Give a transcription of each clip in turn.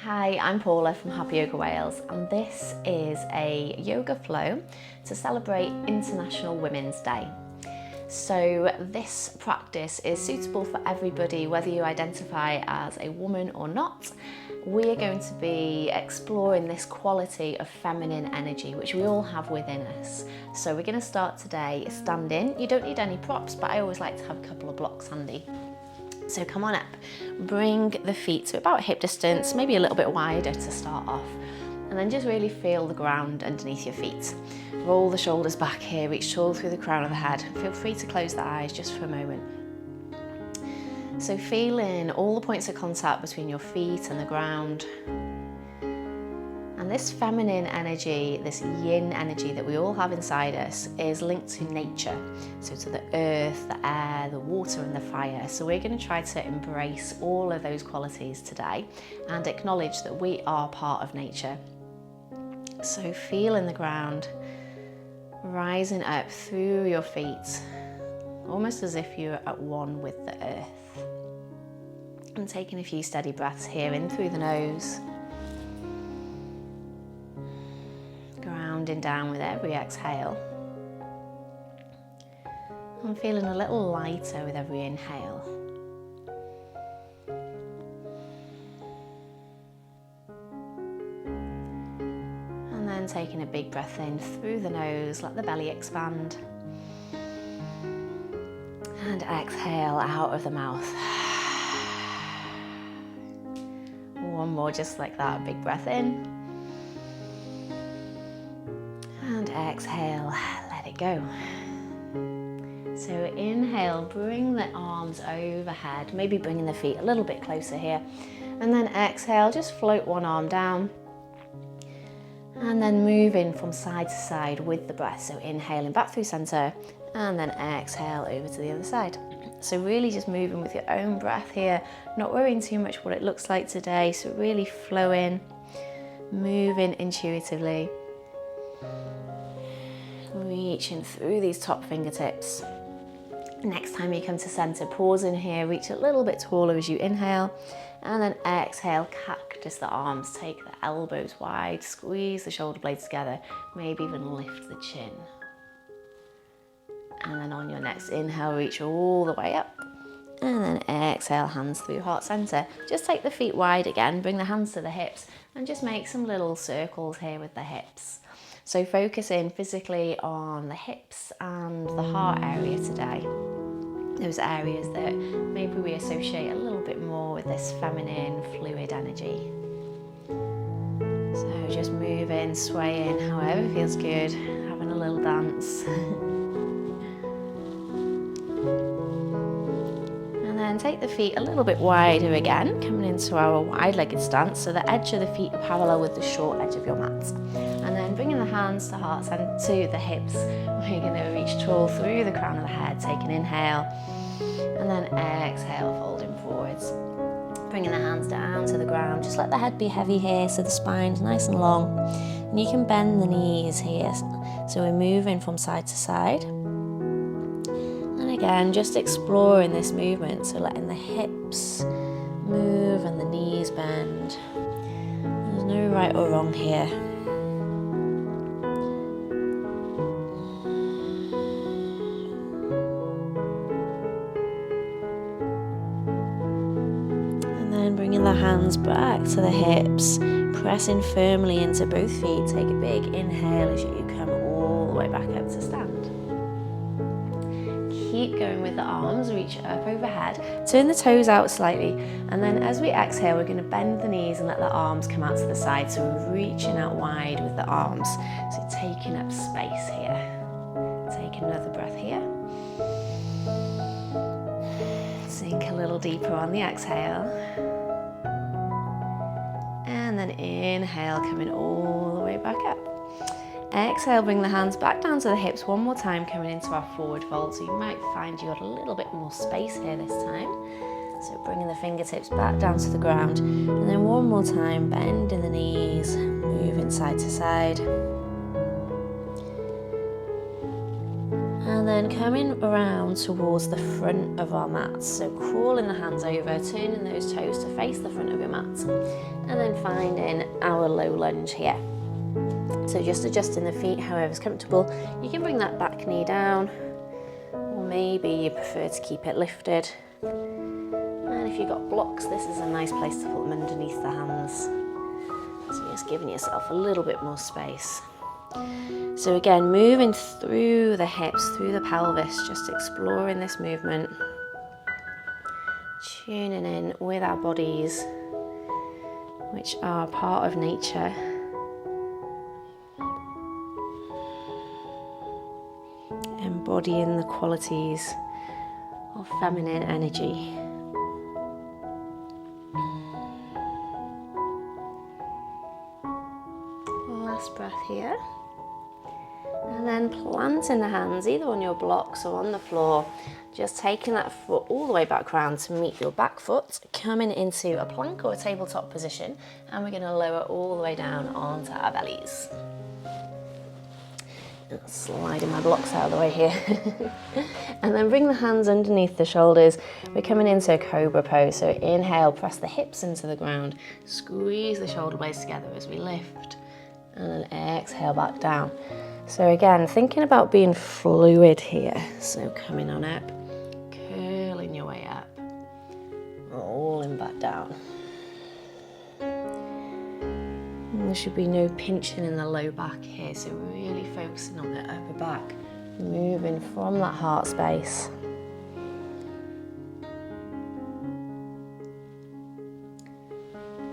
Hi, I'm Paula from Happy Yoga Wales, and this is a yoga flow to celebrate International Women's Day. So this practice is suitable for everybody, whether you identify as a woman or not. We are going to be exploring this quality of feminine energy, which we all have within us. So we're going to start today standing. You don't need any props, but I always like to have a couple of blocks handy. So come on up, bring the feet to about hip distance, maybe a little bit wider to start off, and then just really feel the ground underneath your feet. Roll the shoulders back here, reach tall through the crown of the head. Feel free to close the eyes just for a moment. So feeling all the points of contact between your feet and the ground. And this feminine energy, this yin energy that we all have inside us is linked to nature. So to the earth, the air, the water and the fire. So we're going to try to embrace all of those qualities today and acknowledge that we are part of nature. So feeling the ground, rising up through your feet, almost as if you're at one with the earth. And taking a few steady breaths here in through the nose. Grounding down with every exhale. I'm feeling a little lighter with every inhale. And then taking a big breath in through the nose, let the belly expand. And exhale out of the mouth. One more just like that, big breath in. And exhale, let it go. So inhale, bring the arms overhead, maybe bringing the feet a little bit closer here. And then exhale, just float one arm down. And then moving from side to side with the breath. So inhaling back through center and then exhale over to the other side. So really just moving with your own breath here, not worrying too much what it looks like today. So really flowing, moving intuitively. Reaching through these top fingertips. Next time you come to center, pause in here, reach a little bit taller as you inhale, and then exhale, cactus the arms, take the elbows wide, squeeze the shoulder blades together, maybe even lift the chin. And then on your next inhale, reach all the way up, and then exhale, hands through heart center. Just take the feet wide again, bring the hands to the hips, and just make some little circles here with the hips. So focusing physically on the hips and the heart area today. Those areas that maybe we associate a little bit more with this feminine, fluid energy. So just moving, swaying, however feels good, having a little dance. And then take the feet a little bit wider again, coming into our wide-legged stance. So the edge of the feet are parallel with the short edge of your mat. And then bringing the hands to heart center, to the hips. We're going to reach tall through the crown of the head, take an inhale, and then exhale, folding forwards. Bringing the hands down to the ground. Just let the head be heavy here, so the spine's nice and long. And you can bend the knees here. So we're moving from side to side. And again, just exploring this movement, so letting the hips move and the knees bend. There's no right or wrong here. Bringing the hands back to the hips, pressing firmly into both feet. Take a big inhale as you come all the way back up to stand. Keep going with the arms, reach up overhead, turn the toes out slightly, and then as we exhale, we're going to bend the knees and let the arms come out to the side. So we're reaching out wide with the arms, so taking up space here. Take another breath here. Sink a little deeper on the exhale. And then inhale, coming all the way back up. Exhale, bring the hands back down to the hips one more time, coming into our forward fold. So you might find you got a little bit more space here this time. So bringing the fingertips back down to the ground. And then one more time, bending the knees, moving side to side. And And then coming around towards the front of our mats. So crawling the hands over, turning those toes to face the front of your mat. And then finding our low lunge here. So just adjusting the feet however's comfortable. You can bring that back knee down, or maybe you prefer to keep it lifted. And if you've got blocks, this is a nice place to put them underneath the hands. So just giving yourself a little bit more space. So again, moving through the hips, through the pelvis, just exploring this movement. Tuning in with our bodies, which are part of nature. Embodying the qualities of feminine energy. Last breath here. And then planting the hands either on your blocks or on the floor. Just taking that foot all the way back round to meet your back foot, coming into a plank or a tabletop position, and we're going to lower all the way down onto our bellies. Sliding my blocks out of the way here. And then bring the hands underneath the shoulders. We're coming into a cobra pose. So inhale, press the hips into the ground, squeeze the shoulder blades together as we lift, and then exhale back down. So again, thinking about being fluid here. So coming on up, curling your way up, rolling back down. And there should be no pinching in the low back here, so really focusing on the upper back, moving from that heart space.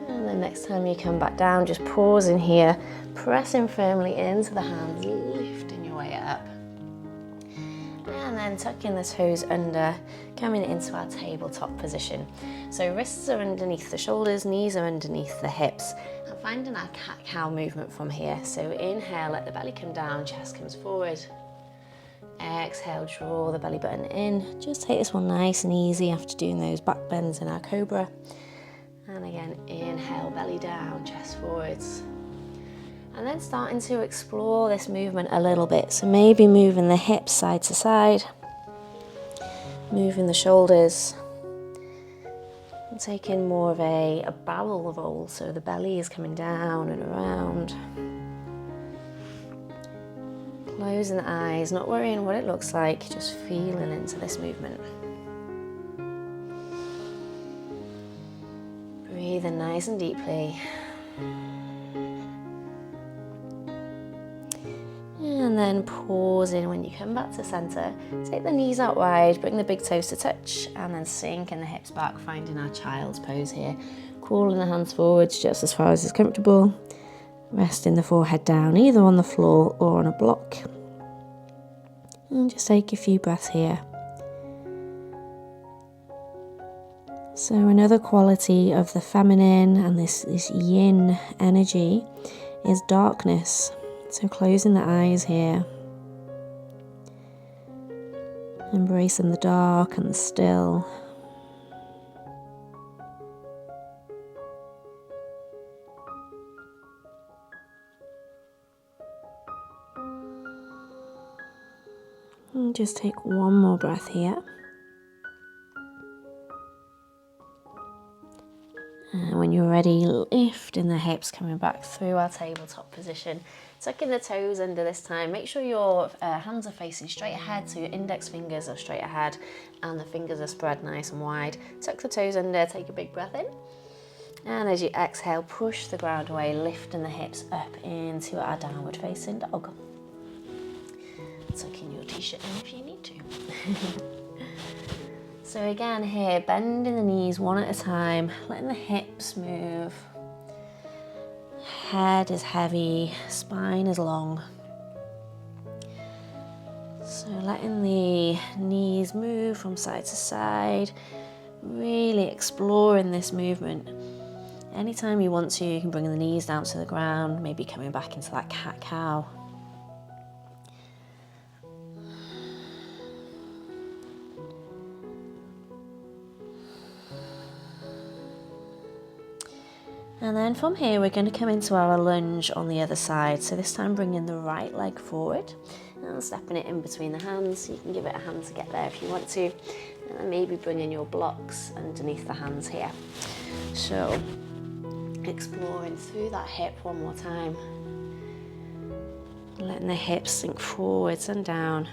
And then next time you come back down, just pausing here, pressing firmly into the hands, lifting your way up. And then tucking the toes under, coming into our tabletop position. So wrists are underneath the shoulders, knees are underneath the hips. And finding our cat-cow movement from here. So inhale, let the belly come down, chest comes forward. Exhale, draw the belly button in. Just take this one nice and easy after doing those back bends in our cobra. And again, inhale, belly down, chest forwards. And then starting to explore this movement a little bit. So maybe moving the hips side to side, moving the shoulders, and taking more of a barrel roll. So the belly is coming down and around. Closing the eyes, not worrying what it looks like, just feeling into this movement. Breathing nice and deeply. And then pausing when you come back to center. Take the knees out wide, bring the big toes to touch, and then sinking the hips back, finding our child's pose here. Crawling the hands forwards just as far as is comfortable. Resting the forehead down, either on the floor or on a block. And just take a few breaths here. So another quality of the feminine and this yin energy is darkness. So closing the eyes here. Embracing the dark and the still. And just take one more breath here. And when you're ready, lifting the hips, coming back through our tabletop position. Tucking the toes under this time. Make sure your hands are facing straight ahead, so your index fingers are straight ahead and the fingers are spread nice and wide. Tuck the toes under, take a big breath in. And as you exhale, push the ground away, lifting the hips up into our downward facing dog. Tucking your t-shirt in if you need to. So again here, bending the knees one at a time, letting the hips move. Head is heavy, spine is long. So letting the knees move from side to side, really exploring this movement. Anytime you want to, you can bring the knees down to the ground, maybe coming back into that cat-cow. And then from here, we're going to come into our lunge on the other side. So this time bringing the right leg forward and stepping it in between the hands. You can give it a hand to get there if you want to. And then maybe bringing your blocks underneath the hands here. So exploring through that hip one more time. Letting the hips sink forwards and down.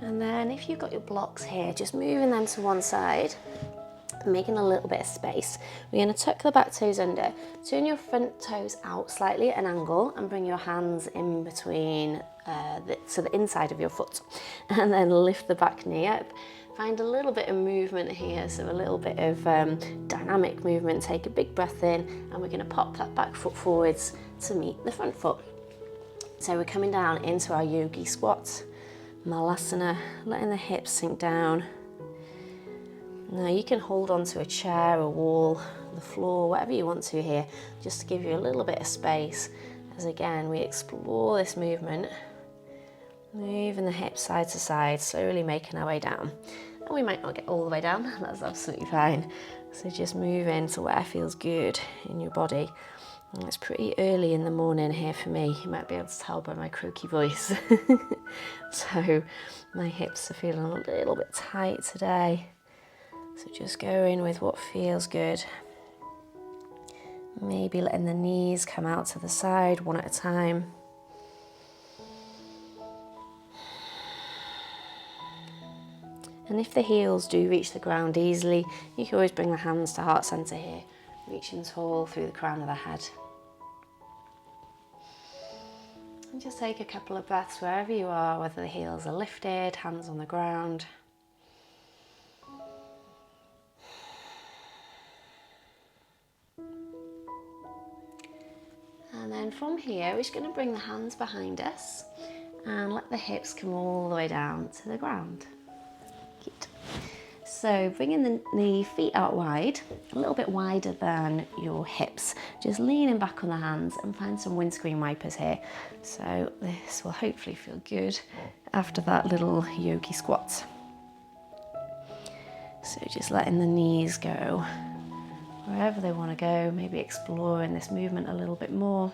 And then if you've got your blocks here, just moving them to one side, making a little bit of space. We're going to tuck the back toes under, turn your front toes out slightly at an angle and bring your hands in between, so the inside of your foot, and then lift the back knee up. Find a little bit of movement here, so a little bit of dynamic movement. Take a big breath in and we're going to pop that back foot forwards to meet the front foot. So we're coming down into our yogi squat. Malasana, letting the hips sink down. Now you can hold onto a chair, a wall, the floor, whatever you want to here, just to give you a little bit of space as again we explore this movement, moving the hips side to side, slowly making our way down. And we might not get all the way down, that's absolutely fine. So just move into where feels good in your body. And it's pretty early in the morning here for me. You might be able to tell by my croaky voice. So my hips are feeling a little bit tight today. So just go in with what feels good. Maybe letting the knees come out to the side one at a time. And if the heels do reach the ground easily, you can always bring the hands to heart center here, reaching tall through the crown of the head. And just take a couple of breaths wherever you are, whether the heels are lifted, hands on the ground. And then from here, we're just going to bring the hands behind us and let the hips come all the way down to the ground. Good. So bringing the feet out wide, a little bit wider than your hips. Just leaning back on the hands and find some windscreen wipers here. So this will hopefully feel good after that little yogi squat. So just letting the knees go wherever they want to go, maybe exploring this movement a little bit more.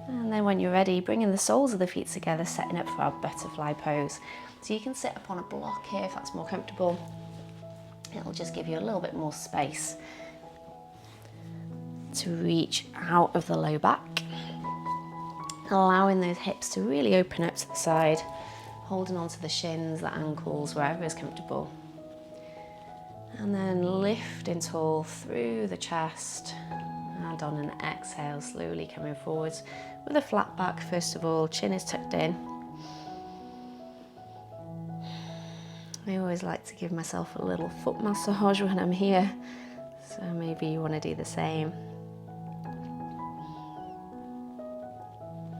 And then when you're ready, bringing the soles of the feet together, setting up for our butterfly pose. So you can sit up on a block here if that's more comfortable. It'll just give you a little bit more space to reach out of the low back. Allowing those hips to really open up to the side, holding onto the shins, the ankles, wherever is comfortable. And then lifting tall through the chest, and on an exhale, slowly coming forwards with a flat back first of all, chin is tucked in. I always like to give myself a little foot massage when I'm here, so maybe you want to do the same.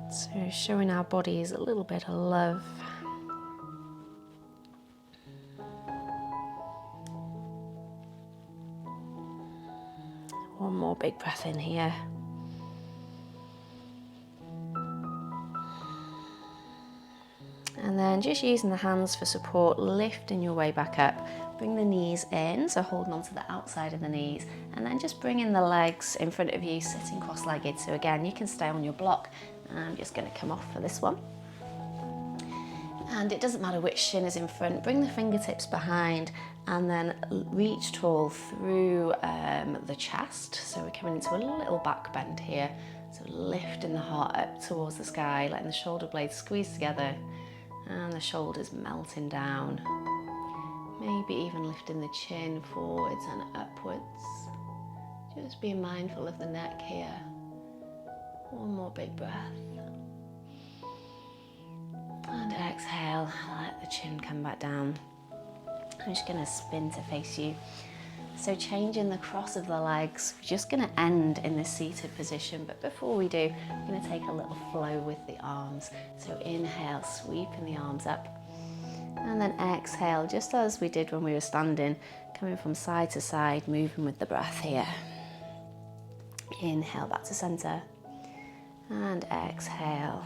So showing our bodies a little bit of love. One more big breath in here. And then just using the hands for support, lifting your way back up. Bring the knees in, so holding onto the outside of the knees, and then just bringing the legs in front of you, sitting cross-legged. So again, you can stay on your block. I'm just going to come off for this one. And it doesn't matter which shin is in front, bring the fingertips behind and then reach tall through the chest. So we're coming into a little back bend here. So lifting the heart up towards the sky, letting the shoulder blades squeeze together and the shoulders melting down. Maybe even lifting the chin forwards and upwards. Just being mindful of the neck here. One more big breath. And exhale, let the chin come back down. I'm just going to spin to face you. So changing the cross of the legs, we're just going to end in this seated position, but before we do, we're going to take a little flow with the arms. So inhale, sweeping the arms up, and then exhale, just as we did when we were standing, coming from side to side, moving with the breath here. Inhale back to center, and exhale.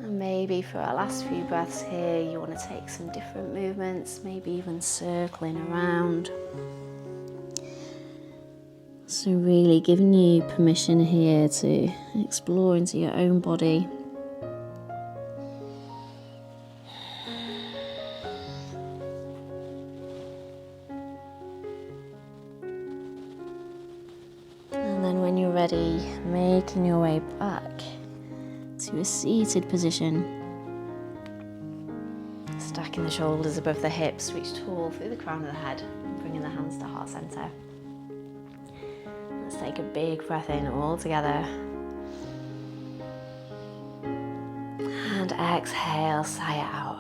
Maybe for our last few breaths here, you want to take some different movements, maybe even circling around. So really giving you permission here to explore into your own body. And then when you're ready, making your way back to a seated position. Stacking the shoulders above the hips, reach tall through the crown of the head, bringing the hands to heart center. Let's take a big breath in all together. And exhale, sigh it out.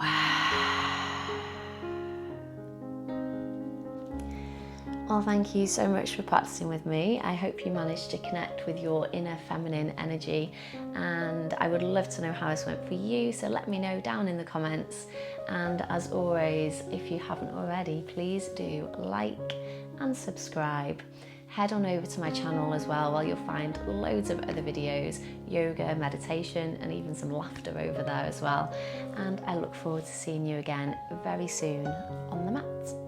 Well, thank you so much for practicing with me. I hope you managed to connect with your inner feminine energy, and I would love to know how this went for you, so let me know down in the comments. And as always, if you haven't already, please do like and subscribe. Head on over to my channel as well, where you'll find loads of other videos, yoga, meditation, and even some laughter over there as well. And I look forward to seeing you again very soon on the mat.